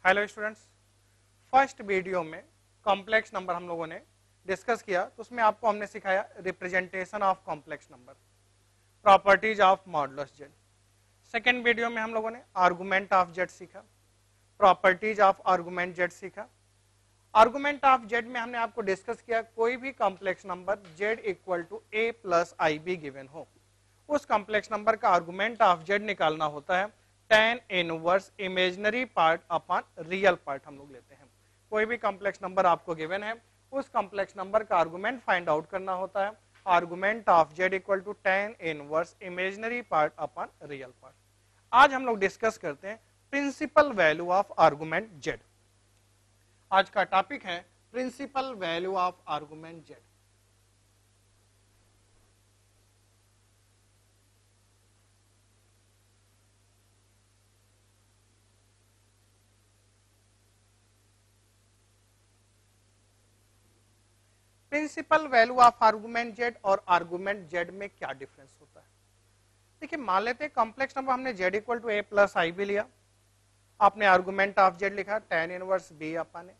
Hello students, first video में complex number हम लोगों ने डिस्कस किया, तो उसमें आपको हमने सिखाया representation of complex number, properties of modulus Z. Second video में हम लोगों ने आर्गुमेंट ऑफ जेड सीखा, प्रॉपर्टीज ऑफ आर्गुमेंट जेड सीखा। आर्गुमेंट ऑफ जेड में हमने आपको डिस्कस किया कोई भी complex number Z equal to A plus I B given हो, उस कॉम्प्लेक्स नंबर का आर्गुमेंट ऑफ जेड निकालना होता है tan inverse imaginary part upon real part हम लोग लेते हैं। कोई भी कॉम्प्लेक्स नंबर आपको गिवन है, उस कॉम्प्लेक्स नंबर का आर्गुमेंट फाइंड आउट करना होता है। Argument of Z equal to tan inverse imaginary part upon real part. आज हम लोग डिस्कस करते हैं principal value of argument Z. आज का टॉपिक है principal value of argument Z. Principal value of argument Z और आर्गुमेंट जेड में क्या डिफरेंस होता है? देखिए, मान लेते हैं कॉम्प्लेक्स नंबर हमने Z equal to A plus I B लिया, आपने आर्गुमेंट ऑफ जेड लिखा tan इनवर्स बी अपन ए।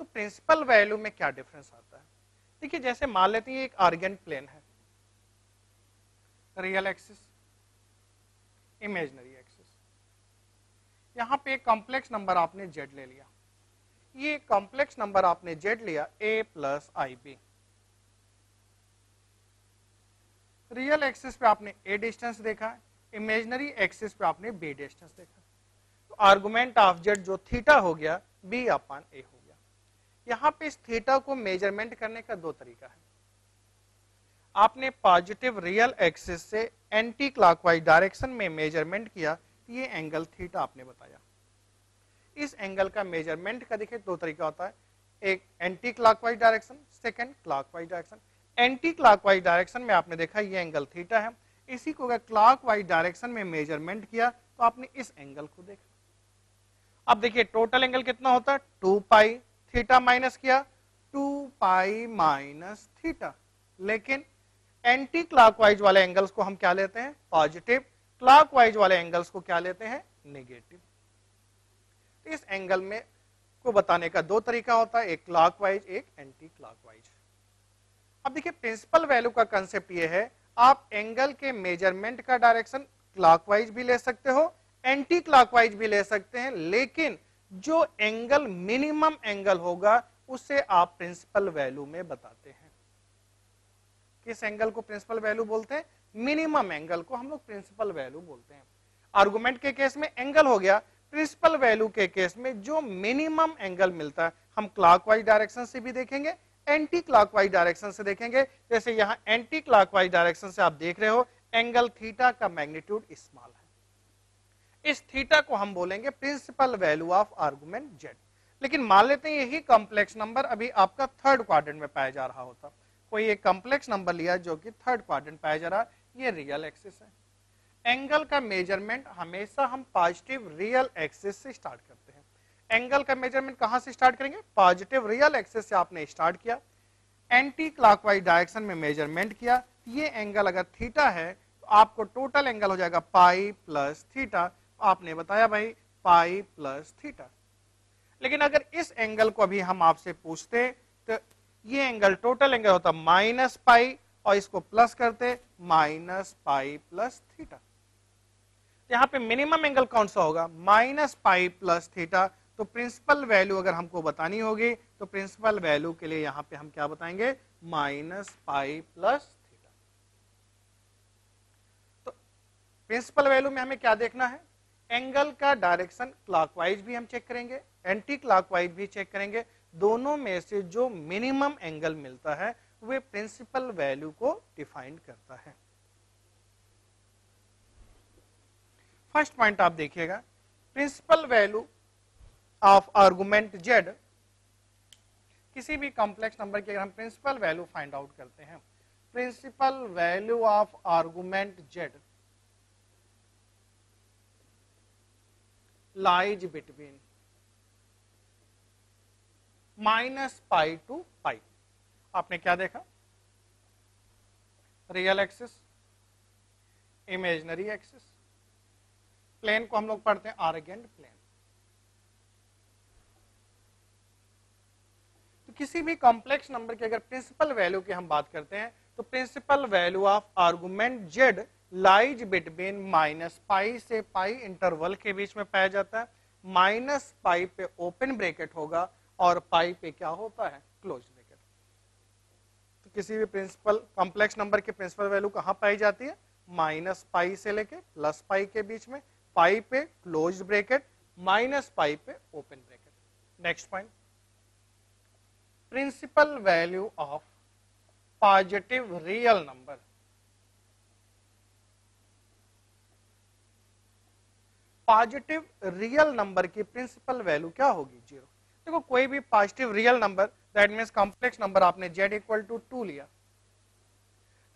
तो प्रिंसिपल वैल्यू में क्या डिफरेंस आता है? देखिए, जैसे मान लेते हैं एक आर्गेंट प्लेन है, रियल एक्सिस, इमेजिनरी एक्सिस। यहां पे एक कॉम्प्लेक्स नंबर आपने जेड ले लिया, ये कॉम्प्लेक्स नंबर आपने जेड लिया ए plus I B. Real axis पे आपने ए डिस्टेंस देखा, इमेजिनरी एक्सिस पे आपने बी डिस्टेंस देखा। तो आर्गुमेंट ऑफ जेड जो थीटा हो गया बी अपन ए हो गया। यहां पे इस थीटा को मेजरमेंट करने का दो तरीका है। आपने पॉजिटिव रियल एक्सिस से एंटी क्लॉकवाइज डायरेक्शन में मेजरमेंट किया, ये एंगल थीटा आपने बताया। इस एंगल का मेजरमेंट का देखिए दो तरीका होता है, एक anti clockwise direction, second clockwise direction. Anti clockwise direction में आपने देखा ये एंगल थीटा है, इसी को अगर क्लॉकवाइज डायरेक्शन में मेजरमेंट किया तो आपने इस एंगल को देखा। अब देखिए टोटल एंगल कितना होता है 2 पाई, थीटा माइनस किया 2 पाई माइनस थीटा। लेकिन एंटी क्लॉकवाइज वाले एंगल्स को हम क्या लेते हैं पॉजिटिव, क्लॉकवाइज वाले एंगल्स को क्या लेते हैं नेगेटिव। इस एंगल में को बताने का दो तरीका होता है, एक क्लॉकवाइज एक एंटी क्लॉकवाइज। अब देखिए प्रिंसिपल वैल्यू का कंसेप्ट ये है, आप एंगल के मेजरमेंट का डायरेक्शन क्लॉकवाइज भी ले सकते हो, एंटी क्लॉकवाइज भी ले सकते हैं, लेकिन जो एंगल मिनिमम एंगल होगा उसे आप प्रिंसिपल वैल्यू में बताते हैं। किस एंगल को प्रिंसिपल वैल्यू बोलते हैं? मिनिमम एंगल को हम लोग प्रिंसिपल वैल्यू बोलते हैं। आर्गुमेंट के केस में एंगल हो गया, प्रिंसिपल वैल्यू के केस में जो मिनिमम एंगल मिलता है हम क्लॉकवाइज डायरेक्शन से भी देखेंगे, एंटी क्लॉकवाइज डायरेक्शन से देखेंगे। जैसे यहां एंटी क्लॉकवाइज डायरेक्शन से आप देख रहे हो एंगल थीटा का मैग्नीट्यूड स्मॉल है, इस थीटा को हम बोलेंगे principal value of argument Z. लेकिन मान लेते हैं यही कॉम्प्लेक्स नंबर अभी आपका थर्ड क्वाड्रेंट में पाया जा रहा होता, कोई एक कॉम्प्लेक्स नंबर लिया जो कि थर्ड क्वाड्रेंट पाया जा रहा है, ये रियल एक्सिस है। एंगल का मेजरमेंट हमेशा हम पॉजिटिव रियल एक्सिस से स्टार्ट करते हैं। एंगल का मेजरमेंट कहां से स्टार्ट करेंगे? पॉजिटिव रियल एक्सिस से आपने स्टार्ट किया, एंटी क्लॉकवाइज डायरेक्शन में मेजरमेंट किया, ये एंगल अगर थीटा है तो आपको टोटल एंगल हो जाएगा पाई प्लस थीटा। आपने बताया भाई पाई प्लस थीटा। लेकिन अगर इस एंगल को अभी हम आपसे पूछते तो ये एंगल टोटल एंगल होता माइनस पाई, और इसको प्लस करते माइनस पाई प्लस थीटा। यहां पे मिनिमम एंगल कौन सा होगा? Minus pi plus theta. तो प्रिंसिपल वैल्यू अगर हमको बतानी होगी तो प्रिंसिपल वैल्यू के लिए यहां पे हम क्या बताएंगे? Minus pi plus theta. तो प्रिंसिपल वैल्यू में हमें क्या देखना है? एंगल का डायरेक्शन क्लॉकवाइज भी हम चेक करेंगे, एंटी क्लॉकवाइज भी चेक करेंगे। दोनों में से जो मिनिमम एंगल मिलता है वे प्रिंसिपल वैल्यू को डिफाइन करता है। फर्स्ट पॉइंट आप देखिएगा, principal value of argument Z. किसी भी कॉम्प्लेक्स नंबर की अगर हम प्रिंसिपल वैल्यू फाइंड आउट करते हैं, principal value of argument Z lies between minus pi to pi. आपने क्या देखा? Real axis, imaginary axis, plane को हम लोग पढ़ते हैं आर्गेंट प्लेन। किसी भी कॉम्प्लेक्स नंबर की अगर प्रिंसिपल वैल्यू की हम बात करते हैं तो principal value of argument Z lies between -पाई से पाई इंटरवल के बीच में पाया जाता है। -पाई पे ओपन ब्रैकेट होगा और पाई पे क्या होता है, क्लोज ब्रैकेट। तो किसी भी प्रिंसिपल कॉम्प्लेक्स नंबर की प्रिंसिपल वैल्यू कहां पाई जाती है, -पाई से लेके +पाई के बीच में, पाई पे क्लोज ब्रैकेट, -पाई पे open bracket. Next point, principal value of positive real number. Positive real number की प्रिंसिपल वैल्यू क्या होगी, 0। देखो कोई भी positive real number, that means complex number, आपने z = 2 लिया,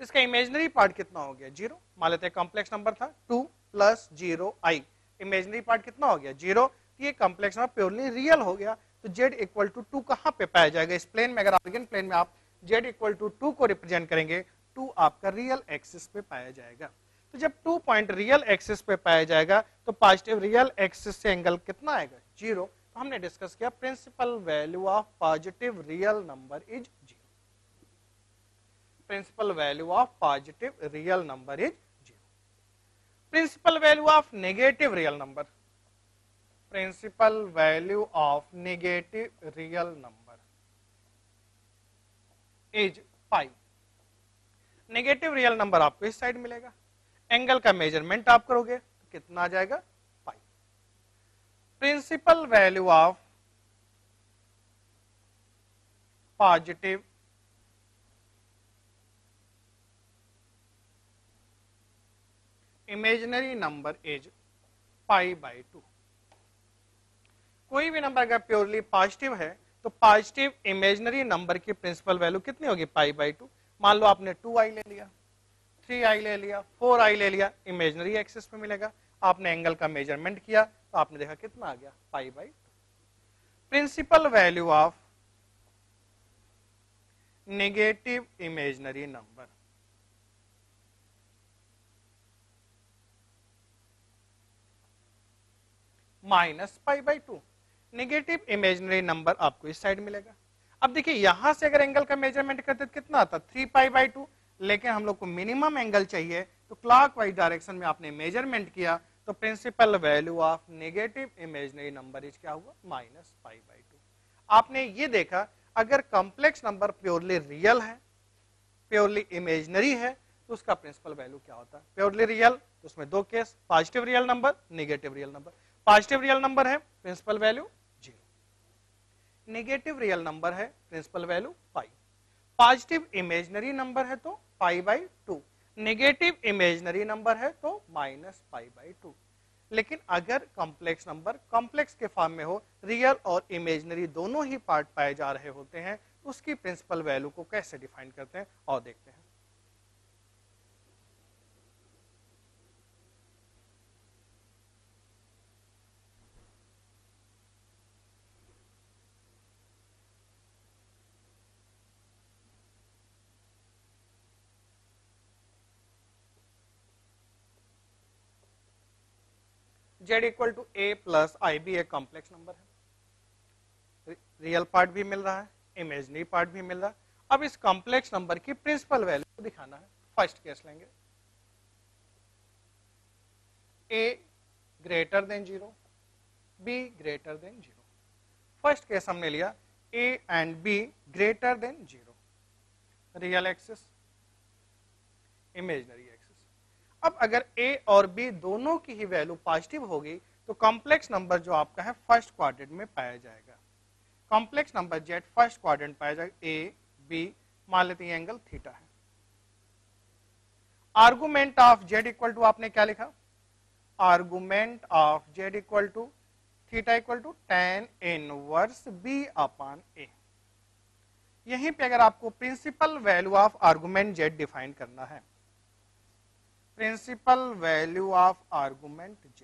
इसका इमेजिनरी पार्ट कितना हो गया, 0। मान लेते हैं कॉम्प्लेक्स नंबर था 2 + 0 i, इमेजिनरी पार्ट कितना हो गया, 0। ये कॉम्प्लेक्स नंबर प्योरली रियल हो गया। तो z = 2 कहां पे पाया जाएगा, इस प्लेन में। अगर आर्गन प्लेन में आप z = 2 को रिप्रेजेंट करेंगे, 2 आपका रियल एक्सिस पे पाया जाएगा। तो जब 2 पॉइंट रियल एक्सिस पे पाया जाएगा तो पॉजिटिव रियल एक्सिस से एंगल कितना आएगा, 0। तो हमने डिस्कस किया principal value of positive real number is 0। Principal value of positive real number is 0। Principal value of negative real number, principal value of negative real number is pi. Negative real number आपको इस side मिलेगा, angle का measurement आप करोगे तो कितना आ जाएगा, pi. Principal value of positive imaginary number is π/2। कोई भी नंबर अगर प्योरली पॉजिटिव है तो पॉजिटिव इमेजिनरी नंबर की प्रिंसिपल वैल्यू कितनी होगी, π/2। मान लो आपने 2i ले लिया, 3i ले लिया, 4i ले लिया, इमेजिनरी एक्सिस पे मिलेगा। आपने एंगल का मेजरमेंट किया तो आपने देखा कितना आ गया, π/2। Principal value of negative imaginary number, -π/2। Negative imaginary number आपको इस साइड मिलेगा। अब देखिए यहां से अगर एंगल का मेजरमेंट करते तो कितना आता, 3π/2। लेकिन हम लोग को मिनिमम एंगल चाहिए तो क्लॉकवाइज डायरेक्शन में आपने मेजरमेंट किया तो principal value of negative imaginary number is क्या हुआ, -π/2। आपने ये देखा अगर कॉम्प्लेक्स नंबर प्योरली रियल है, प्योरली इमेजिनरी है, तो उसका प्रिंसिपल वैल्यू क्या होता है, प्योरली रियल तो उसमें दो case, positive real number, negative real number. Positive real number है principal value 0, negative real number है principal value pi. Positive imaginary number है तो π/2, नेगेटिव इमेजिनरी नंबर है तो -π/2। लेकिन अगर कॉम्प्लेक्स नंबर कॉम्प्लेक्स के फॉर्म में हो, रियल और इमेजिनरी दोनों ही पार्ट पाए जा रहे होते हैं, तो उसकी प्रिंसिपल वैल्यू को कैसे डिफाइन करते हैं और देखते हैं। z = a + ib एक कॉम्प्लेक्स नंबर है, रियल पार्ट भी मिल रहा है, इमेजिनरी पार्ट भी मिल रहा है। अब इस कॉम्प्लेक्स नंबर की प्रिंसिपल वैल्यू को दिखाना है। फर्स्ट केस लेंगे, a > 0, b > 0। फर्स्ट केस हमने लिया a and b > 0, real axis, imaginary axis. अब अगर a और b दोनों की ही वैल्यू पॉजिटिव होगी तो कॉम्प्लेक्स नंबर जो आपका है फर्स्ट क्वाड्रेंट में पाया जाएगा। Complex number z first quadrant पाया जाएगा, a b, मान लेते हैं एंगल थीटा है। आर्गुमेंट ऑफ z = आपने क्या लिखा, argument of z = theta = tan inverse b/a। यहीं पे अगर आपको principal value of argument z define करना है, principal value of argument z।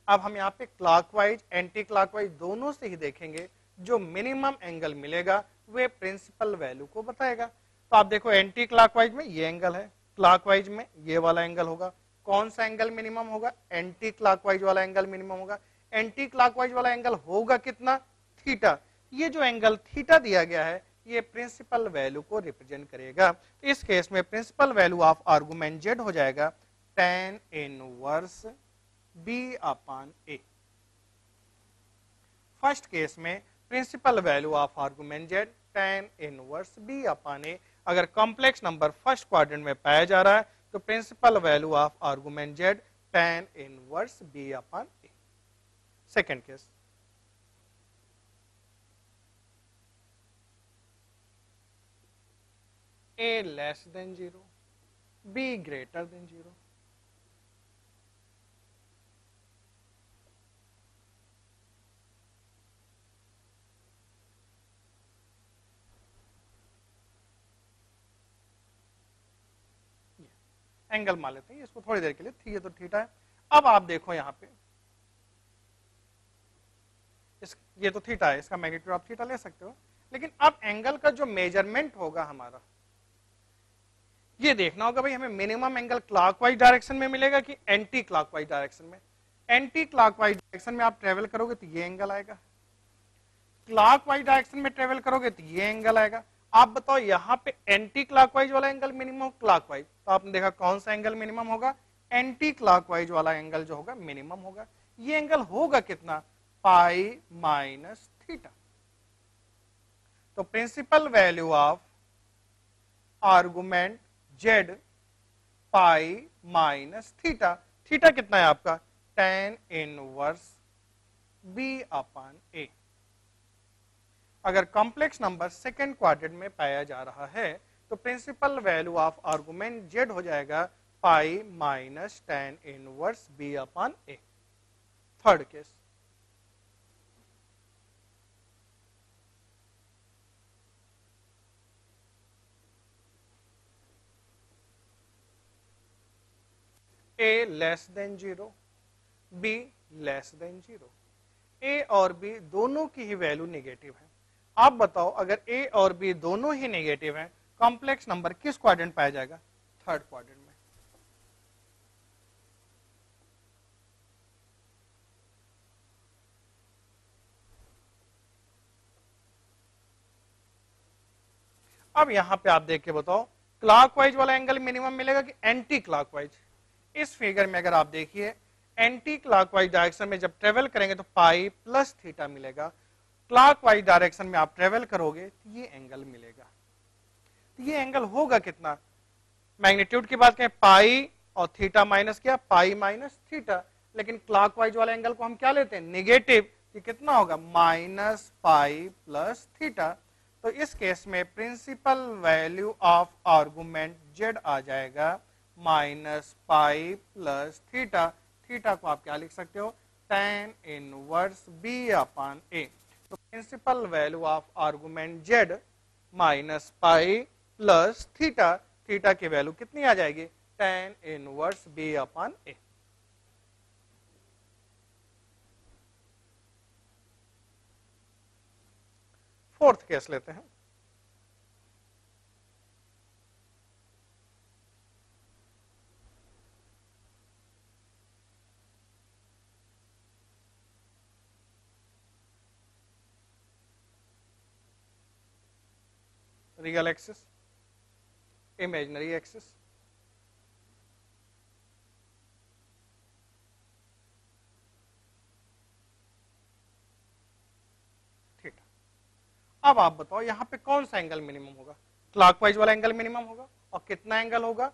अब हम यहाँ पे क्लॉकवाइज एंटी क्लॉकवाइज दोनों से ही देखेंगे, जो मिनिमम एंगल मिलेगा वे प्रिंसिपल वैल्यू को बताएगा। तो आप देखो एंटी क्लॉकवाइज में ये एंगल है, क्लॉकवाइज में ये वाला एंगल होगा। कौन सा एंगल मिनिमम होगा, एंटी क्लॉकवाइज वाला एंगल मिनिमम होगा। एंटी क्लॉकवाइज वाला एंगल होगा कितना, थीटा। ये जो एंगल थीटा दिया गया है ये प्रिंसिपल वैल्यू को रिप्रेजेंट करेगा। इस केस में principal value of argument Z हो जाएगा tan inverse b upon A. First case में principal value of argument Z tan inverse b upon ए। अगर कॉम्प्लेक्स नंबर फर्स्ट क्वाड्रेंट में पाया जा रहा है तो principal value of argument Z tan inverse b upon a. Second case, a less than 0, b greater than 0। Angle मान लेते हैं इसको थोड़ी देर के लिए, ये तो थीटा है। अब आप देखो यहां पे ये तो थीटा है, इसका मैग्नीट्यूड आप थीटा ले सकते हो, लेकिन अब एंगल का जो मेजरमेंट होगा हमारा, ये देखना होगा भाई हमें मिनिमम एंगल क्लॉकवाइज डायरेक्शन में मिलेगा कि एंटी क्लॉकवाइज डायरेक्शन में। एंटी क्लॉकवाइज डायरेक्शन में आप ट्रेवल करोगे तो ये एंगल आएगा, क्लॉकवाइज डायरेक्शन में ट्रेवल करोगे तो ये एंगल आएगा। आप बताओ यहाँ पे एंटी क्लॉकवाइज वाला एंगल मिनिमम, क्लॉकवाइज, तो आपने देखा कौन सा एंगल मिनिमम होगा, एंटी क्लॉकवाइज वाला एंगल जो होगा मिनिमम होगा। ये एंगल होगा कितना, पाई माइनस थीटा। तो principal value of argument z pi minus theta, theta कितना है आपका tan इनवर्स b अपॉन ए। अगर कॉम्प्लेक्स नंबर सेकेंड क्वाड्रेंट में पाया जा रहा है तो principal value of argument Z हो जाएगा pi minus tan inverse b upon a. Third case, a less than 0, b less than 0। a और b दोनों की ही वैल्यू नेगेटिव है। आप बताओ अगर a और b दोनों ही नेगेटिव हैं, कॉम्प्लेक्स नंबर किस क्वाड्रेंट पाया जाएगा, थर्ड क्वाड्रेंट में। अब यहां पे आप देख के बताओ क्लॉकवाइज वाला एंगल मिनिमम मिलेगा कि एंटी क्लॉकवाइज। इस फिगर में अगर आप देखिए एंटी क्लॉकवाइज डायरेक्शन में जब ट्रेवल करेंगे तो पाई प्लस थीटा मिलेगा, क्लॉकवाइज डायरेक्शन में आप ट्रेवल करोगे तो ये एंगल मिलेगा। तो ये एंगल होगा कितना, मैग्नीट्यूड की बात करें पाई और थीटा माइनस क्या, पाई माइनस थीटा, लेकिन क्लॉकवाइज वाले एंगल को हम क्या लेते हैं, नेगेटिव, कि कितना होगा माइनस पाई प्लस थीटा। तो इस केस में principal value of argument Z आ जाएगा minus pi plus theta. Theta को आप क्या लिख सकते हो, tan inverse b upon A. तो principal value of argument Z minus pi plus theta, theta की वैल्यू कितनी आ जाएगी, tan inverse b upon A. Fourth case लेते हैं, real axis, imaginary axis. Theta. अब आप बताओ यहां पे कौन सा एंगल मिनिमम होगा, क्लॉकवाइज वाला एंगल मिनिमम होगा, और कितना एंगल होगा,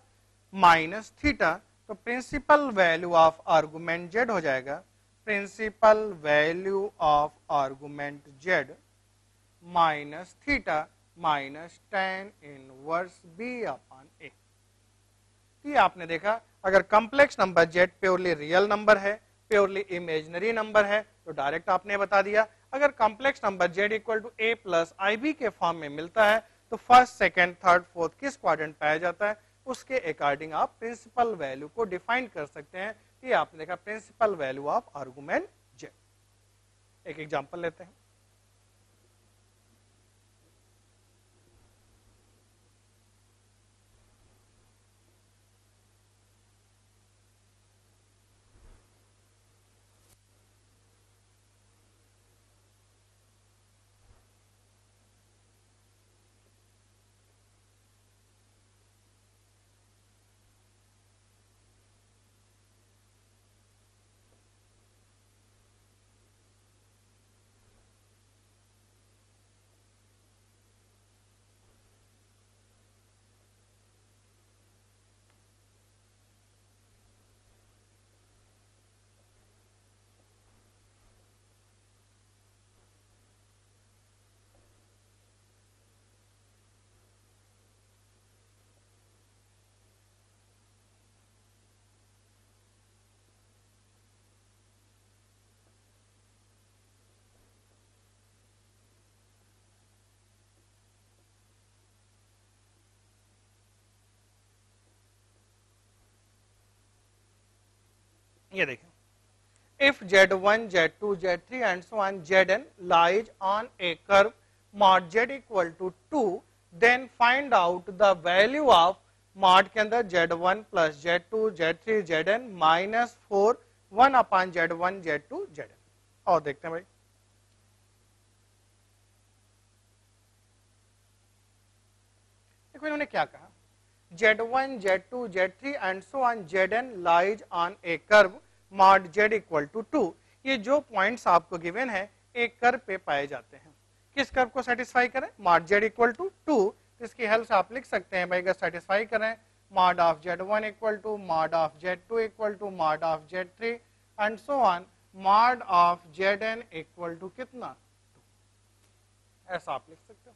माइनस थीटा। तो principal value of argument Z हो जाएगा principal value of argument Z minus theta minus tan inverse b upon A. ये आपने देखा अगर complex number Z purely real number है, प्योरली इमेजिनरी नंबर है, तो डायरेक्ट आपने बता दिया। अगर complex number Z equal to A plus I B के फॉर्म में मिलता है तो फर्स्ट सेकंड थर्ड फोर्थ किस क्वाड्रेंट पाया जाता है, उसके अकॉर्डिंग आप प्रिंसिपल वैल्यू को डिफाइन कर सकते हैं। ये आपने देखा principal value of argument z. एक एग्जांपल लेते हैं, ये देखें, if z1 z2 z3 and so on zn lies on a curve mod z equal to 2, then find out the value of mod के अंदर z1 plus z2 z3 zn minus 4 1 upon z1 z2 zn। और देखते हैं भाई, देखो इन्होंने क्या कहा, z1 z2 z3 and so on zn lies on a curve mod z equal to 2। ये जो पॉइंट्स आपको गिवन है एक कर्व पे पाए जाते हैं, किस कर्व को सेटिस्फाई करें, mod z इक्वल टू 2। इसकी हेल्प से आप लिख सकते हैं भाई, अगर सेटिस्फाई करें mod of z1 equal to mod of z2 equal to mod of z3 and so on mod of zn equal to कितना 2, ऐसा आप लिख सकते हो।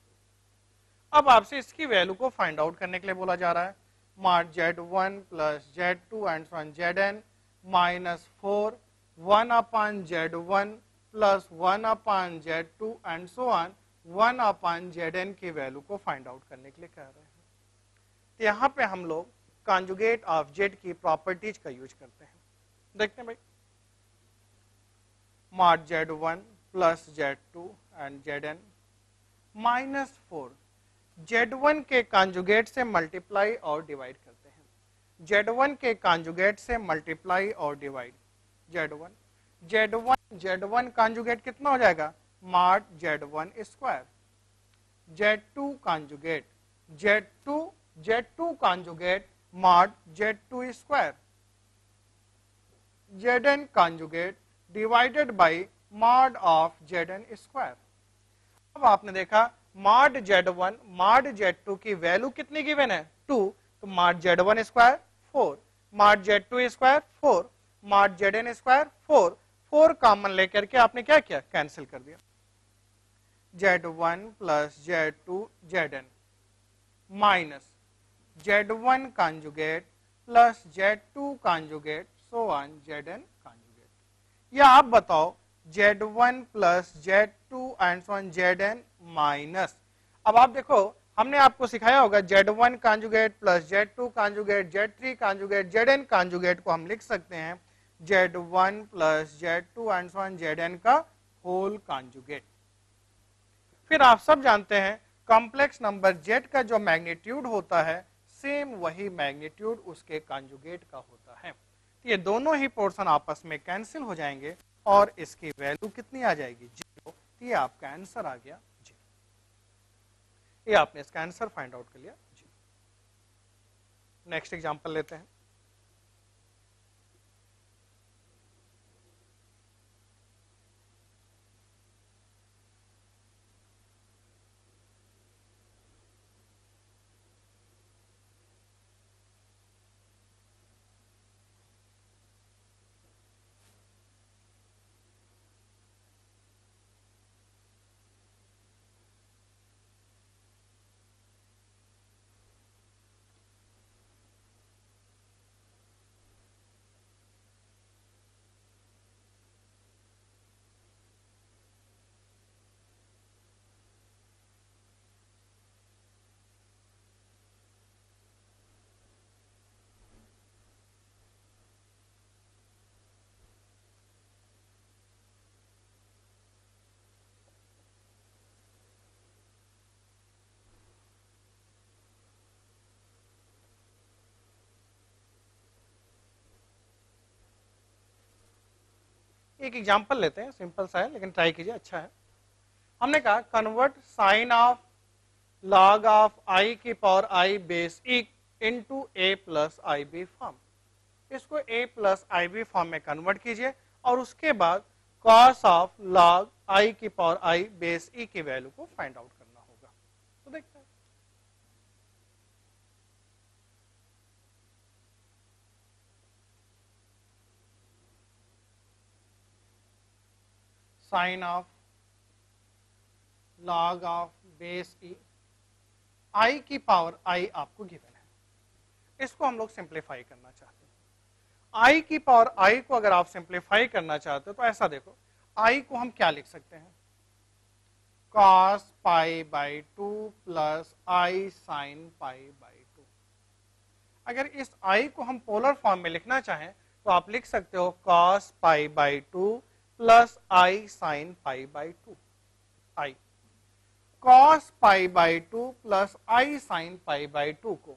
अब आपसे इसकी वैल्यू को फाइंड आउट करने के लिए बोला जा रहा है, mod z1 plus z2 and so on zn minus 4 1 upon z1 plus 1 upon z2 and so on 1 upon zn की वैल्यू को फाइंड आउट करने के लिए कह रहे हैं। तो यहाँ पे हम लोग कॉन्जुगेट ऑफ z की प्रॉपर्टीज का यूज करते हैं। देखते हैं भाई, mod z1 plus z2 and zn minus 4 z1 के कॉन्जुगेट से मल्टीप्लाई और डिवाइड करते हैं, z1 के कॉन्जुगेट से मल्टीप्लाई और डिवाइड z1 कॉन्जुगेट कितना हो जाएगा, mod z1 square, z2 conjugate z2 conjugate mod z2 square, zn conjugate divided by mod of zn square. अब आपने देखा mod z1 mod z2 की वैल्यू कितनी गिवन है 2, तो mod z1 square 4, mod z2 square 4, mod zn square 4, 4 common लेकर के आपने क्या किया, कैंसिल कर दिया, z1 plus z2 zn minus z1 conjugate plus z2 conjugate so on zn conjugate. या आप बताओ z1 plus z2 and so on zn minus, अब आप देखो हमने आपको सिखाया होगा z1 conjugate plus z2 conjugate z3 conjugate zn conjugate को हम लिख सकते हैं z1 plus z2 and so on zn का होल कॉन्जुगेट। फिर आप सब जानते हैं कॉम्प्लेक्स नंबर z का जो मैग्नीट्यूड होता है सेम वही मैग्नीट्यूड उसके कॉन्जुगेट का होता है। तो ये दोनों ही पोर्शन आपस में कैंसिल हो जाएंगे और इसकी वैल्यू कितनी आ जाएगी 0। तो ये आपका आंसर आ गया 0, ये आपने इसका आंसर फाइंड आउट कर लिया 0। नेक्स्ट एग्जांपल लेते हैं, एक एग्जांपल लेते हैं, सिंपल सा है लेकिन ट्राई कीजिए, अच्छा है। हमने कहा convert sine of log of I की power I base E into A plus I B form, इसको A plus I B form में कन्वर्ट कीजिए और उसके बाद कॉस ऑफ लॉग आई की पावर आई बेस ई की वैल्यू को फाइंड आउट करना होगा। तो देखते हैं, sine of log of base E, I की पावर आई आपको गिवन है, इसको हम लोग सिंप्लीफाई करना चाहते हैं। आई की पावर आई को अगर आप सिंप्लीफाई करना चाहते हो तो ऐसा देखो, आई को हम क्या लिख सकते हैं, cos pi by 2 plus I sine pi by 2। अगर इस आई को हम पोलर फॉर्म में लिखना चाहें तो तो आप लिख सकते हो cos pi by 2 plus I sine pi by 2। I cos pi by 2 plus I sine pi by 2 को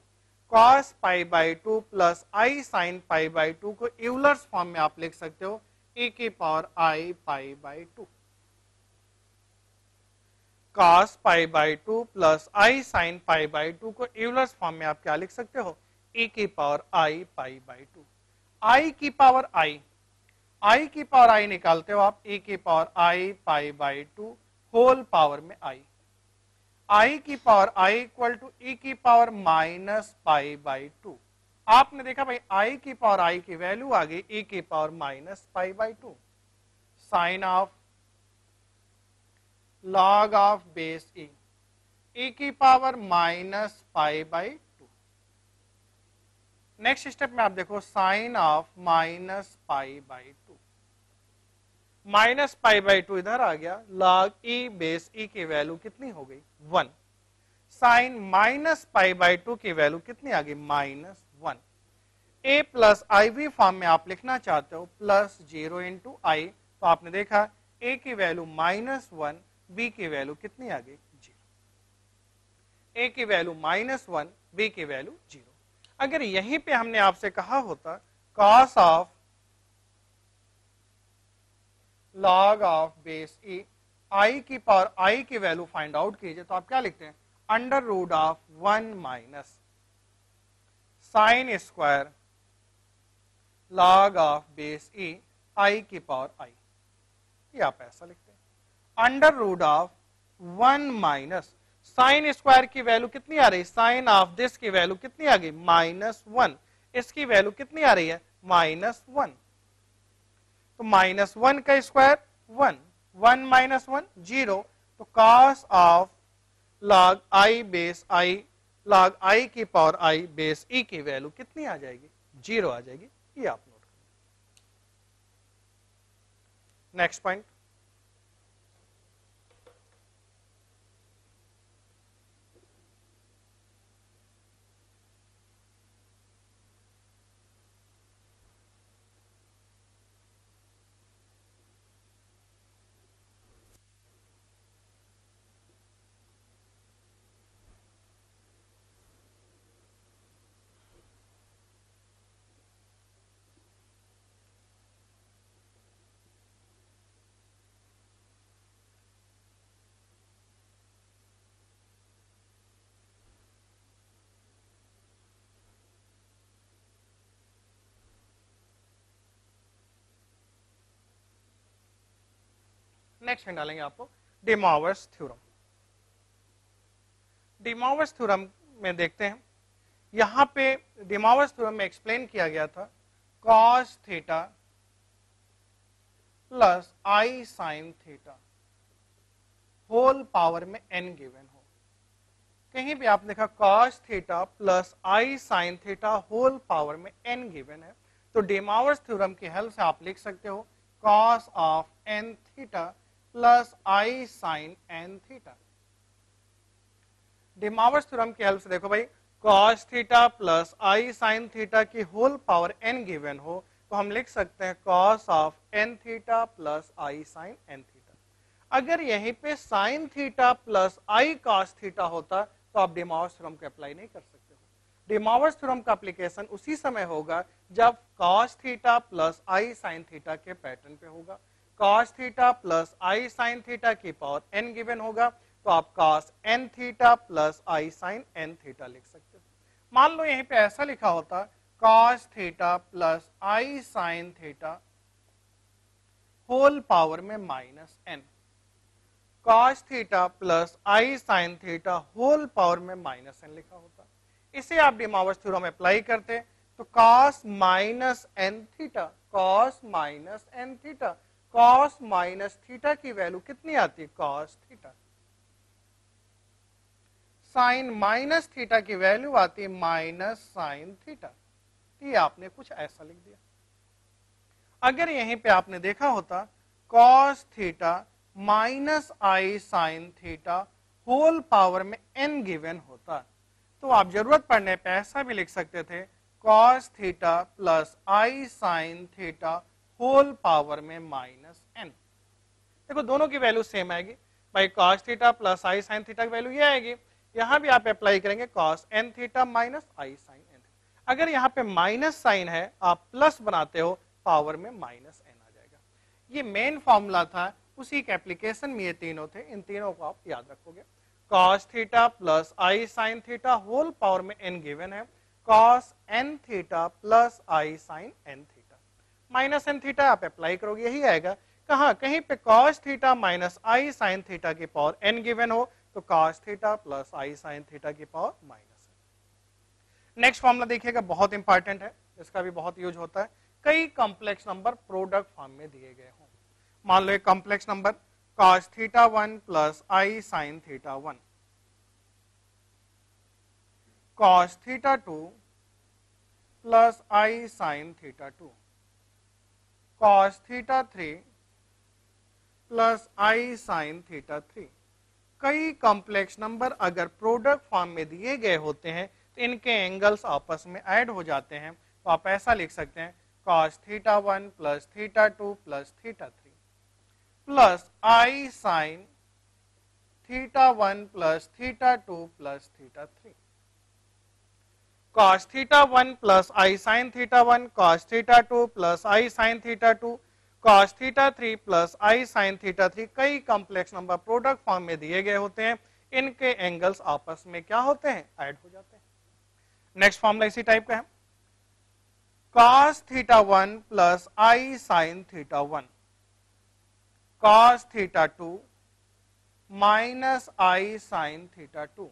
cos pi by 2 plus I sine pi by 2 को यूलर्स फॉर्म में आप लिख सकते हो e की power i pi by 2। cos pi by 2 plus I sine pi by 2 को Euler's form में आप क्या लिख सकते हो e की पावर आई पाई बाई 2। आई की पावर आई की पावर आई निकालते हो आप e की power i pi by 2 whole power में आई की power i equal to e की पावर माइनस पाई बाई 2। आपने देखा भाई आई की पावर आई की वैल्यू आ गई e की power minus pi by 2 sine of log of base e की power minus pi by 2। Next step में आप देखो sine of minus pi by 2। Minus pi by 2 इधर आ गया, लॉग ई बेस ई की वैल्यू कितनी हो गई 1। साइन माइनस पाई बाई 2 की वैल्यू कितनी आ गई -1। ए प्लस आई वी फॉर्म में आप लिखना चाहते हो प्लस 0 इंटू आई, तो आपने देखा ए की वैल्यू -1, बी की वैल्यू कितनी आ गई 0। ए की वैल्यू -1, बी की वैल्यू 0। अगर यहीं पे हमने आपसे कहा होता cos of log of base E I की पावर आई की वैल्यू फाइंड आउट कीजिए, तो आप क्या लिखते हैं under root of 1 minus sine square log of base E I की पावर आई। ये आप ऐसा लिखते हैं under root of 1 minus sine square की वैल्यू कितनी आ रही है, साइन ऑफ दिस की वैल्यू कितनी आ गई -1, इसकी वैल्यू कितनी आ रही है -1। तो -1 का स्क्वायर 1, 1 माइनस 1 0। तो cos of log I base I, log I की पावर आई बेस ई की वैल्यू कितनी आ जाएगी 0 आ जाएगी। ये आप नोट करें। नेक्स्ट पॉइंट, नेक्स्ट में डालेंगे आपको de Moivre's theorem. De Moivre's theorem में देखते हैं, यहां पे डे मॉवर्स थ्योरम में एक्सप्लेन किया गया था cos थीटा प्लस आई साइन थीटा होल पावर में n गिवन हो। कहीं भी आपने देखा cos थीटा प्लस आई साइन थीटा होल पावर में n गिवन है, तो डे मॉवर्स थ्योरम की हेल्प से आप लिख सकते हो cos of n theta plus I sine n theta. De Moivre's theorem की हेल्प से देखो भाई cos थीटा प्लस आई साइन थीटा की होल पावर n गिवन हो, तो हम लिख सकते हैं cos of n theta plus I sine n theta. अगर यहीं पे sine theta plus i cos theta होता तो आप डे मॉवर्स थ्योरम को अप्लाई नहीं कर सकते हो। डे मॉवर्स थ्योरम का एप्लीकेशन उसी समय होगा जब cos थीटा प्लस आई साइन थीटा के पैटर्न पे होगा। cos थीटा प्लस आई साइन थीटा की पावर n गिवन होगा, तो आप cos n थीटा प्लस आई साइन n थीटा लिख सकते हो। मान लो यहीं पे ऐसा लिखा होता cos थीटा प्लस आई साइन थीटा होल पावर में -n, cos थीटा प्लस आई साइन थीटा होल पावर में -n लिखा होता। इसे आप डे मॉवर्स थ्योरम अप्लाई करते तो cos minus n theta, cos minus n theta, cos minus theta की value कितनी आती है cos theta. Sine minus theta की वैल्यू आती है माइनस साइन थीटा। ये आपने कुछ ऐसा लिख दिया। अगर यहीं पे आपने देखा होता cos theta minus I sine theta whole power में n गिवन होता, तो आप जरूरत पड़ने पे ऐसा भी लिख सकते थे कॉस थीटा प्लस आई साइन थीटा होल पावर में माइनस एन। देखो दोनों की वैल्यू सेम आएगी भाई, कॉस थीटा प्लस आई साइन थीटा की वैल्यू ये आएगी, यहां भी आप अप्लाई करेंगे cos N theta minus I sine N. अगर यहाँ पे माइनस साइन है आप प्लस बनाते हो, पावर में माइनस एन आ जाएगा। ये मेन फॉर्मूला था, उसी के एप्लीकेशन में ये तीनों थे, इन तीनों को आप याद रखोगे। कॉस थीटा प्लस आई साइन थीटा होल पावर में एन गिवन है, कॉस एन थीटा प्लस आई sine N theta, minus N theta आप अप्लाई करोगे यही आएगा। कहाँ कहीं पे cos theta minus I sine theta की पावर एन गिवन हो तो कॉस थीटा प्लस आई साइन थीटा की power minus N. Next formula देखिएगा, बहुत इंपॉर्टेंट है, इसका भी बहुत यूज होता है। कई कॉम्प्लेक्स नंबर प्रोडक्ट फॉर्म में दिए गए हों, मान लो एक complex number cos theta 1 plus आई sine theta 1, cos theta 2 plus आई sine theta 2, cos theta 3 plus आई साइन थीटा 3। कई कॉम्प्लेक्स नंबर अगर प्रोडक्ट फॉर्म में दिए गए होते हैं तो इनके एंगल्स आपस में ऐड हो जाते हैं, तो आप ऐसा लिख सकते हैं cos theta 1 plus theta 2 plus theta 3 plus आई sine theta 1 plus theta 2 plus theta 3, cos theta 1 plus आई sine theta 1, cos theta 2 plus आई sine theta 2, cos theta 3 plus आई साइन थीटा 3। कई कॉम्प्लेक्स नंबर प्रोडक्ट फॉर्म में दिए गए होते हैं, इनके angles आपस में क्या होते हैं, ऐड हो जाते हैं। नेक्स्ट फॉर्मूला इसी टाइप का है, cos theta 1 plus I sine theta 1, cos theta 2 minus I sine theta 2,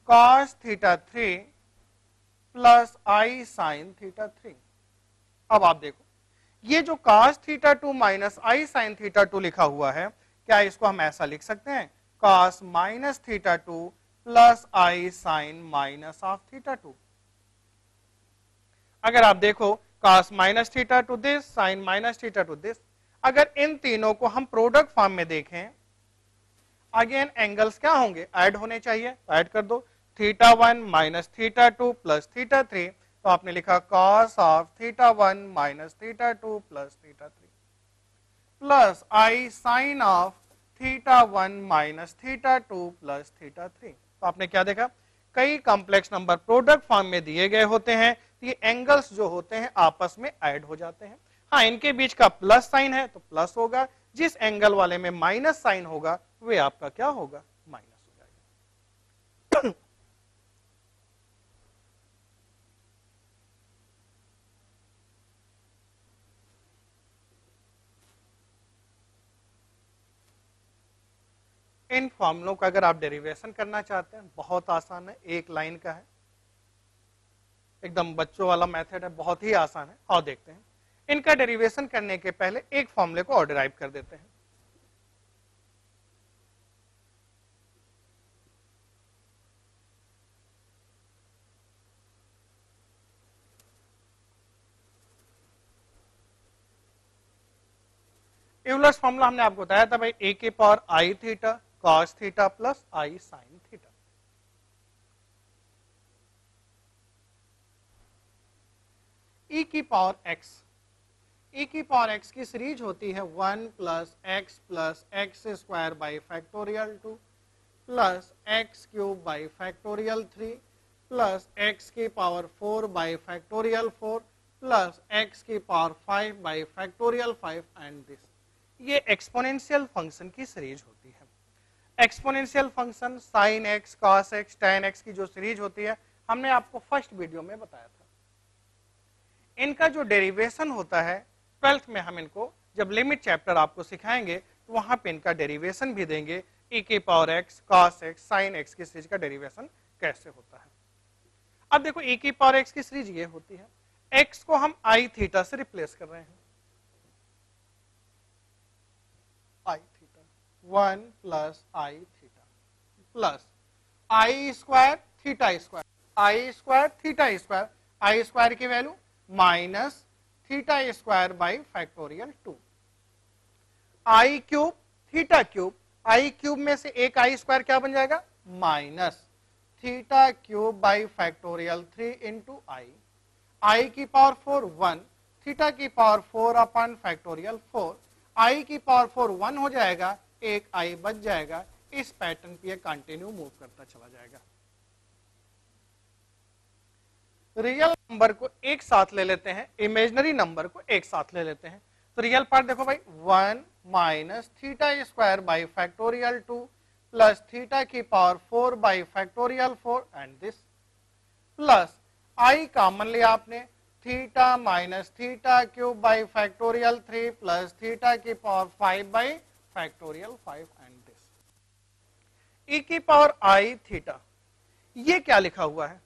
cos theta 3 plus I sine theta 3। अब आप देखो ये जो cos theta 2 minus I sine theta 2 लिखा हुआ है, क्या इसको हम ऐसा लिख सकते हैं cos minus theta 2 plus I sine minus of theta 2। अगर आप देखो cos minus theta two this, sine minus theta two this, अगर इन तीनों को हम प्रोडक्ट फॉर्म में देखें, अगेन एंगल्स क्या होंगे, ऐड होने चाहिए, ऐड कर दो। Theta 1 minus theta 2 plus theta 3, तो आपने लिखा cos of theta 1 minus theta 2 plus theta 3 plus I sine of theta 1 minus theta 2 plus theta 3। तो आपने क्या देखा, कई कॉम्प्लेक्स नंबर प्रोडक्ट फॉर्म में दिए गए होते हैं, ये एंगल्स जो होते हैं आपस में ऐड हो जाते हैं। हाँ, इनके बीच का प्लस साइन है तो प्लस होगा, जिस एंगल वाले में माइनस साइन होगा वे आपका क्या होगा, माइनस हो जाएगा। इन फॉर्मूलों का अगर आप डेरिवेशन करना चाहते हैं, बहुत आसान है, एक लाइन का है, एकदम बच्चों वाला मेथड है, बहुत ही आसान है। और देखते हैं, इनका डेरिवेशन करने के पहले एक फॉर्मूले को और डिराइव कर देते हैं। यूलर्स फॉर्मूला हमने आपको बताया था भाई, ए के पावर आई थीटा कॉस थीटा प्लस आई साइन थीटा। ई की पावर एक्स, ई की पावर एक्स की सीरीज होती है 1 plus X square by factorial 2 plus X cube by factorial 3 plus X की power 4 by factorial 4 plus X की power 5 by factorial 5 and this. ये exponential function की series होती है। Exponential function sine X, cos X, tan X की जो series होती है, हमने आपको फर्स्ट वीडियो में बताया था। इनका जो डेरिवेशन होता है 12th में हम इनको जब लिमिट चैप्टर आपको सिखाएंगे तो वहां पे इनका डेरिवेशन भी देंगे, e की power x, cos x, sine x की सीरीज का डेरिवेशन कैसे होता है। अब देखो e की पावर एक्स की सीरीज ये होती है, x को हम आई थीटा से रिप्लेस कर रहे हैं, I theta 1 plus I theta plus I square theta square, I square theta square, I square की value minus theta square by factorial 2, I cube theta cube, I cube में से एक आई स्क्वायर क्या बन जाएगा, minus theta cube by factorial 3 into I की power 4 1, theta की power 4 upon factorial 4, I की पावर 4 1 हो जाएगा, एक आई बच जाएगा। इस पैटर्न पे कंटिन्यू मूव करता चला जाएगा। रियल नंबर को एक साथ ले लेते हैं, इमेजिनरी नंबर को एक साथ ले लेते हैं। तो रियल पार्ट देखो भाई, 1 minus theta square by factorial 2 plus theta की power 4 by factorial 4 and this plus I common लिया आपने, theta minus theta cube by factorial 3 plus theta की power 5 by factorial 5 and this E की power आई theta. ये क्या लिखा हुआ है?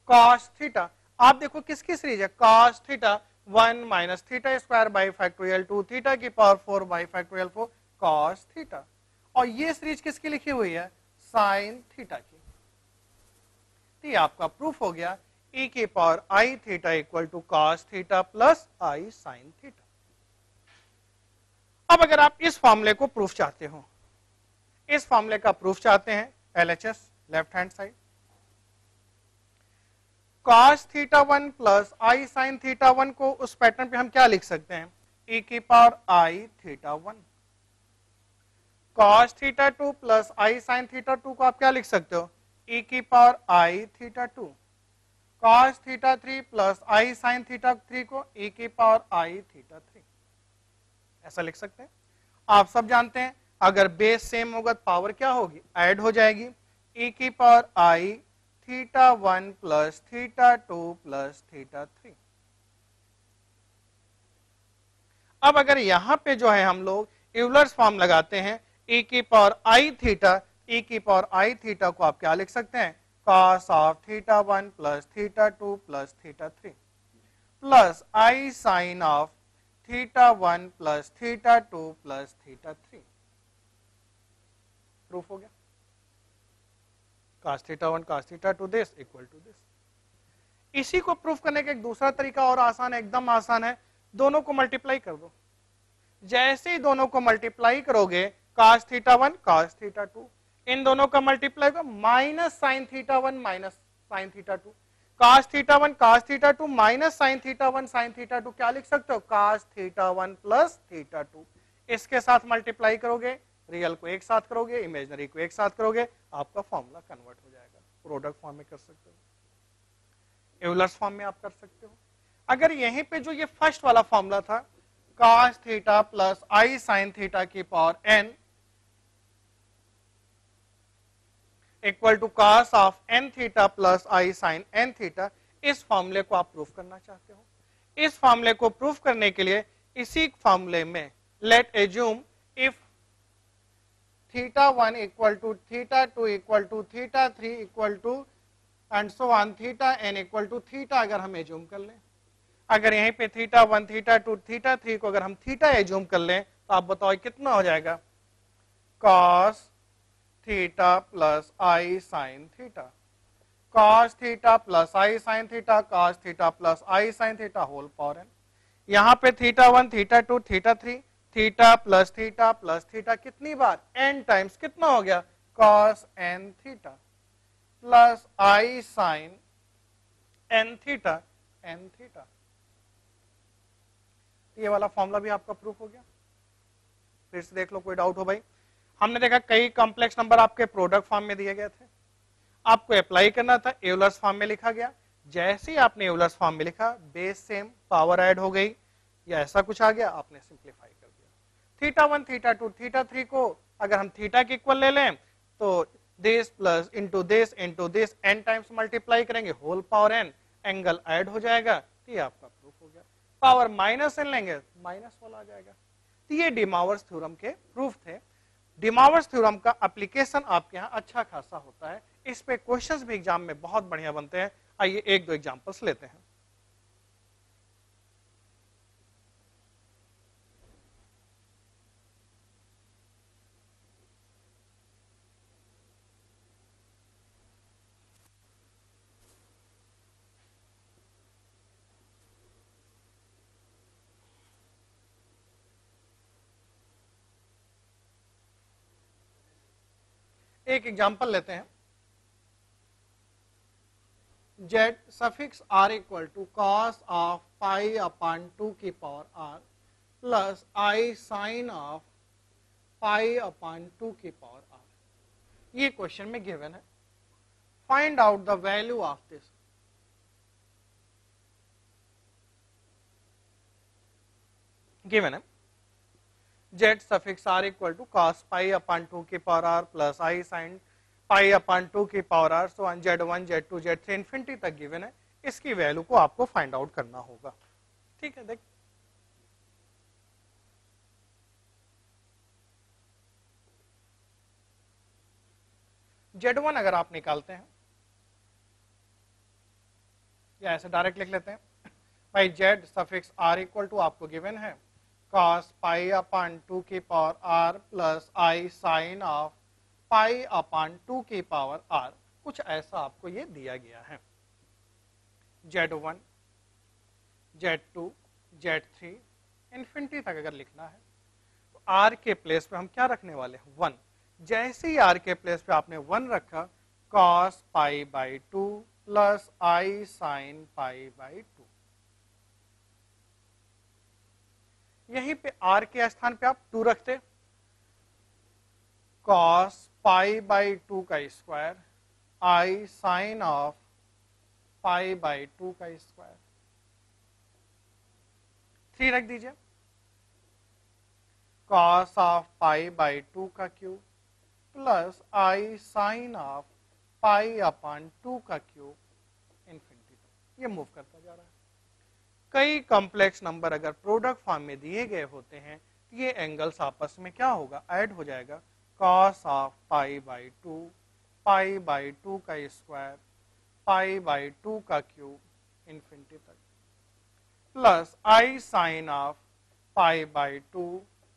cos theta. आप देखो किसकी सीरीज है? cos theta 1 minus theta square by factorial 2 theta की power 4 by factorial 4 cos theta. और ये सीरीज किसकी लिखी हुई है? sin थीटा की। तो ये आपका प्रूफ हो गया, e की power I theta equal to cos theta plus i sin theta. अब अगर आप इस फॉर्मूले को प्रूफ चाहते हो, इस फॉर्मूले का प्रूफ चाहते हैं, LHS left hand side, cos theta 1 plus आई साइन थीटा 1 को उस पैटर्न पे हम क्या लिख सकते हैं? e की पावर आई थीटा 1। cos थीटा 2 प्लस आई साइन थीटा 2 को आप क्या लिख सकते हो? e की पावर आई थीटा 2। cos थीटा 3 प्लस आई साइन थीटा 3 को e की पावर आई थीटा 3, ऐसा लिख सकते हैं। आप सब जानते हैं अगर बेस सेम होगा तो पावर क्या होगी? ऐड हो जाएगी। e की पावर आई theta 1 plus theta 2 plus theta 3। अब अगर यहां पे जो है हम लोग यूलर्स फॉर्म लगाते हैं, e की पावर आई थीटा, e की पावर आई थीटा को आप क्या लिख सकते हैं? cos of theta 1 plus theta 2 plus theta 3 plus I sine of theta 1 plus theta 2 plus theta 3। Proof हो गया। cos theta 1 cos theta 2 this equal to this. इसी को प्रूफ करने का एक दूसरा तरीका और आसान है, एकदम आसान है, दोनों को मल्टीप्लाई कर दो। जैसे ही दोनों को मल्टीप्लाई करोगे, cos थीटा 1 cos थीटा 2, इन दोनों का मल्टीप्लाई करो, minus sign theta 1 minus sign theta 2, cos theta 1 cos theta 2 minus sign theta 1 sign theta 2, क्या लिख सकते हो? cos theta 1 plus theta 2। इसके साथ मल्टीप्लाई करोगे, रियल को एक साथ करोगे, इमेजिनरी को एक साथ करोगे, आपका फॉर्मूला कन्वर्ट हो जाएगा। प्रोडक्ट फॉर्म में कर सकते हो, यूलर्स फॉर्म में आप कर सकते हो। अगर यहीं पे जो ये फर्स्ट वाला फॉर्मूला था, cos थीटा प्लस आई साइन थीटा की power n equal to cos of n theta plus I sine n theta, इस फॉर्मूले को आप प्रूफ करना चाहते हो। इस फॉर्मूले को प्रूफ करने के लिए इसी फॉर्मूले में let assume if theta 1 equal to theta 2 equal to theta 3 equal to and so on theta n equal to theta, अगर हम एज्यूम कर लें, अगर यहीं पे थीटा 1 थीटा 2 थीटा 3 को अगर हम थीटा एज्यूम कर लें, तो आप बताओ कितना हो जाएगा? cos थीटा प्लस आई sine theta, cos theta plus आई sine theta, cos theta plus आई sine theta whole power n। यहां पे theta 1 theta 2 theta 3, theta plus theta कितनी बार? n टाइम्स, कितना हो गया? cos n थीटा प्लस आई sine n theta n theta. ये वाला formula भी आपका प्रूफ हो गया। फिर से देख लो, कोई डाउट हो भाई? हमने देखा कई कॉम्प्लेक्स नंबर आपके प्रोडक्ट फॉर्म में दिए गए थे, आपको अप्लाई करना था, यूलर्स फॉर्म में लिखा गया। जैसे ही आपने यूलर्स फॉर्म में लिखा, बेस सेम, पावर ऐड हो गई या ऐसा कुछ आ गया, आपने सिंप्लीफाई कर दिया। थीटा 1 थीटा 2 थीटा 3 को अगर हम थीटा के इक्वल ले लें, तो this plus into this n times multiply करेंगे, whole power n, angle add हो जाएगा, तो ये आपका प्रूफ हो गया। पावर माइनस n लेंगे, माइनस वाला आ जाएगा। तो ये डिमावर्स थ्योरम के प्रूफ थे। डिमावर्स थ्योरम का एप्लीकेशन आपके यहाँ अच्छा खासा होता है, इस पे क्वेश्चंस भी एग्जाम में बहुत बढ़िया बनते हैं। आइए एक दो एग्जांपल्स लेते हैं। एक एग्जांपल लेते हैं। Z suffix are equal to cos of pi upon 2 की power R plus I sine of pi upon 2 की पावर आर। ये क्वेश्चन में गिवन है। Find out the value of this. Given है Z suffix are equal to cos pi upon 2 की power R plus आई sine pi upon 2 की power R, so Z1 Z2 Z3 infinity तक given है। इसकी value को आपको find out करना होगा। ठीक है, देख Z1 अगर आप निकालते हैं या ऐसे डायरेक्ट लिख लेते हैं भाई, z suffix are equal to आपको गिवन है cos पाई अपॉन 2 की power r plus I sine of pi upon 2 की पावर r। कुछ ऐसा आपको ये दिया गया है। Z1 Z2 Z3 इन्फिनिटी तक अगर लिखना है तो r के प्लेस पे हम क्या रखने वाले हैं, 1। जैसे ही r के प्लेस पे आपने 1 रखा, cos pi by 2 plus I sine pi by 2। यहीं पे r के स्थान पे आप 2 रखते, cos पाई बाई 2 का square i sine of pi by 2 का स्क्वायर। 3 रख दीजिए, cos ऑफ पाई बाई 2 का cube plus I sine of pi upon 2 का क्यूब इन्फिनिटी तक। ये मूव करता जा रहा है। कई कॉम्प्लेक्स नंबर अगर प्रोडक्ट फॉर्म में दिए गए होते हैं तो ये एंगल्स आपस में क्या होगा, ऐड हो जाएगा। cos of pi by 2 pi by 2 का स्क्वायर पाई बाई 2 का क्यूब इन्फिनिटी तक plus I sine of pi by 2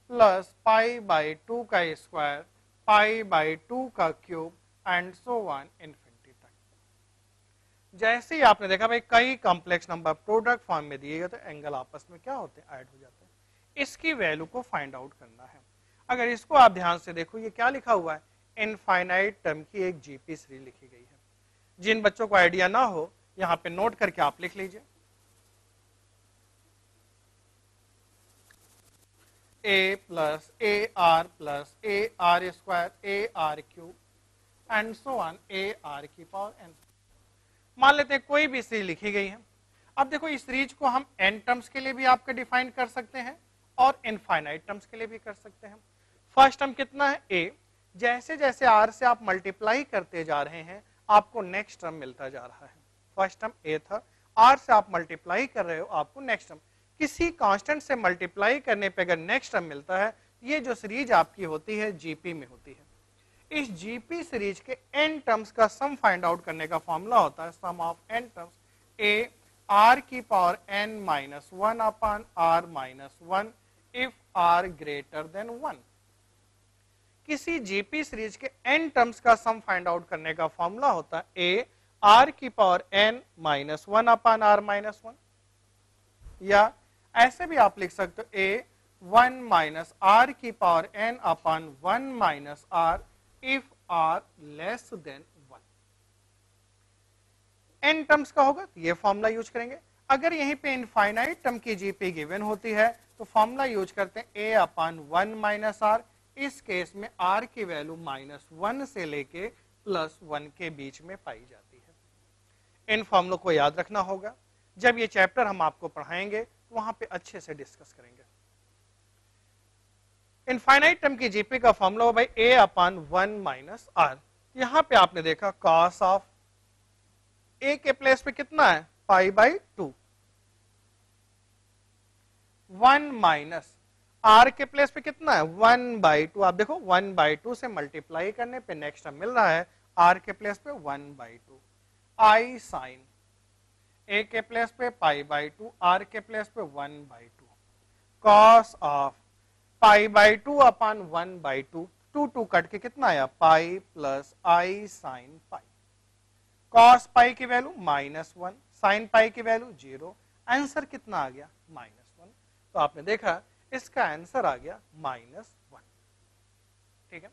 plus pi by 2 का स्क्वायर पाई बाई 2 का cube and so on infinity तक। जैसे ही आपने देखा भाई कई कॉम्प्लेक्स नंबर प्रोडक्ट फॉर्म में दिए गए तो एंगल आपस में क्या होते हैं, ऐड हो जाते हैं। इसकी वैल्यू को फाइंड आउट करना है। अगर इसको आप ध्यान से देखो, ये क्या लिखा हुआ है, इनफाइनाइट टर्म की एक जीपी सीरीज लिखी गई है। जिन बच्चों को आइडिया ना हो यहां पे नोट करके आप लिख लीजिए, a plus A R plus A R square A R cube and so on A R की पावर एन। मान लेते हैं कोई भी सीरीज लिखी गई है। अब देखो इस सीरीज को हम n टर्म्स के लिए भी आपके डिफाइन कर सकते हैं और इनफाइनाइट टर्म्स के लिए भी कर सकते हैं। फर्स्ट टर्म कितना है, a। जैसे जैसे r से आप मल्टीप्लाई करते जा रहे हैं आपको नेक्स्ट टर्म मिलता जा रहा है। फर्स्ट टर्म a था, r से आप मल्टीप्लाई कर रहे हो आपको नेक्स्ट टर्म। किसी कांस्टेंट से मल्टीप्लाई करने पे अगर नेक्स्ट टर्म मिलता है, ये जो सीरीज आपकी होती है जीपी में होती है। इस जीपी सीरीज के n टर्म्स का सम फाइंड आउट करने का फॉर्मूला होता है sum of n terms a r की power n minus 1 upon r minus 1 if r greater than 1। किसी जीपी सीरीज के n टर्म्स का सम फाइंड आउट करने का फॉर्मूला होता है a r की power n minus 1 upon r minus 1, या ऐसे भी आप लिख सकते हो a 1 माइनस r की power n upon 1 minus r if r less than 1। n terms का होगा तो ये फॉर्मूला यूज करेंगे। अगर यहीं पे इनफाइनाइट टर्म की जीपी गिवन होती है तो फॉर्मूला यूज करते हैं a अपॉन 1 माइनस r। इस केस में r की वैल्यू माइनस 1 से लेके प्लस 1 के बीच में पाई जाती है। इन फॉर्मूलों को याद रखना होगा। जब ये चैप्टर हम आपको पढ़ाएंगे तो वहां पे अच्छे से डिस्कस करेंगे। इनफाइनाइट टर्म की जीपी का फॉर्मूला हो भाई a अपॉन 1 माइनस r। यहां पे आपने देखा cos ऑफ a के प्लेस पे कितना है, पाई बाई 2, 1 माइनस r के प्लेस पे कितना है 1 बाई 2। आप देखो 1 बाई 2 से मल्टीप्लाई करने पे नेक्स्ट टर्म मिल रहा है r के प्लेस पे 1 बाई 2, आई साइन a के प्लेस पे पाई बाई 2, r के प्लेस पे 1 by 2, cos of pi by 2 upon 1 by 2, 2 cut के कितना आया, पाई प्लस आई साइन पाई। कॉस पाई की वैल्यू माइनस 1, साइन पाई की वैल्यू 0। आंसर कितना आ गया, माइनस 1। तो आपने देखा इसका आंसर आ गया माइनस 1। ठीक है,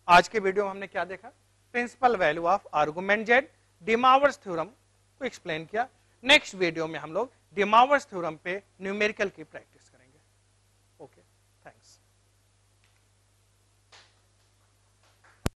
आज के वीडियो में हमने क्या देखा, principal value of argument Z, De Moivre's theorem को एक्सप्लेन किया। नेक्स्ट वीडियो में हम लोग डिमावर्स थ्योरम पे न्यूमेरिकल की प्रैक्टिस